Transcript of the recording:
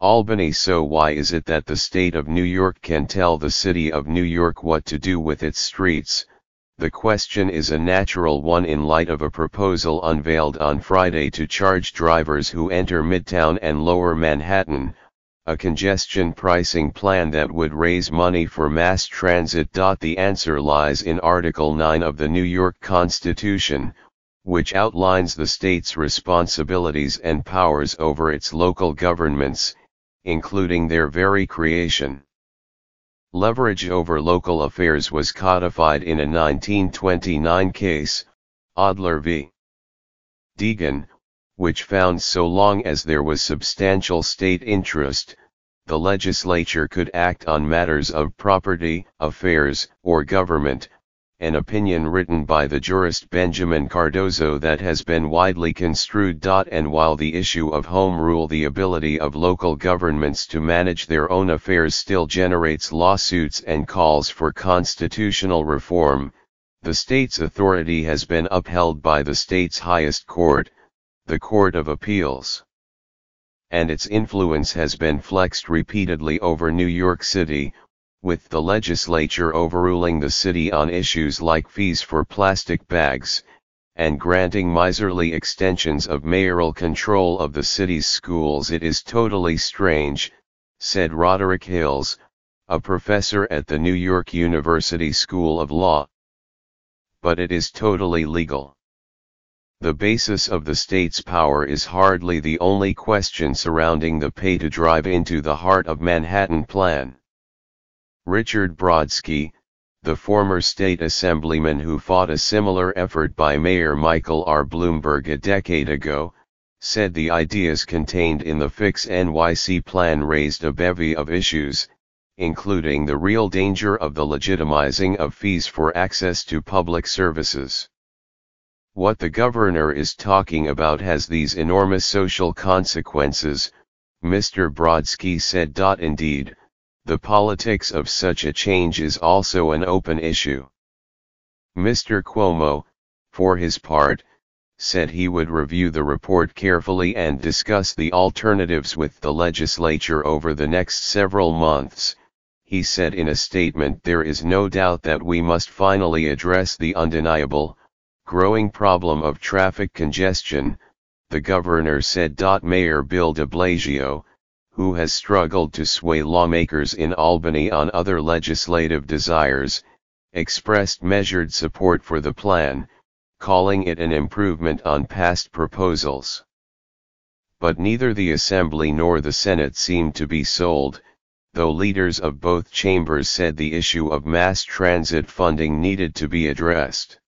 Albany. So why is it that the state of New York can tell the city of New York what to do with its streets? The question is a natural one in light of a proposal unveiled on Friday to charge drivers who enter Midtown and Lower Manhattan, a congestion pricing plan that would raise money for mass transit. The answer lies in Article 9 of the New York Constitution, which outlines the state's responsibilities and powers over its local governments, including their very creation. Leverage over local affairs was codified in a 1929 case, Adler v. Deegan, which found so long as there was substantial state interest, the legislature could act on matters of property, affairs, or government, an opinion written by the jurist Benjamin Cardozo that has been widely construed. And while the issue of home rule, the ability of local governments to manage their own affairs, still generates lawsuits and calls for constitutional reform, the state's authority has been upheld by the state's highest court, the Court of Appeals. And its influence has been flexed repeatedly over New York City, with the legislature overruling the city on issues like fees for plastic bags, and granting miserly extensions of mayoral control of the city's schools. It is totally strange, said Roderick Hills, a professor at the New York University School of Law. But it is totally legal. The basis of the state's power is hardly the only question surrounding the pay to drive into the heart of Manhattan plan. Richard Brodsky, the former state assemblyman who fought a similar effort by Mayor Michael R. Bloomberg a decade ago, said the ideas contained in the Fix NYC plan raised a bevy of issues, including the real danger of the legitimizing of fees for access to public services. What the governor is talking about has these enormous social consequences, Mr. Brodsky said. Indeed, the politics of such a change is also an open issue. Mr. Cuomo, for his part, said he would review the report carefully and discuss the alternatives with the legislature over the next several months. He said in a statement, "There is no doubt that we must finally address the undeniable, growing problem of traffic congestion," the governor said. Mayor Bill de Blasio, who has struggled to sway lawmakers in Albany on other legislative desires, expressed measured support for the plan, calling it an improvement on past proposals. But neither the Assembly nor the Senate seemed to be sold, though leaders of both chambers said the issue of mass transit funding needed to be addressed.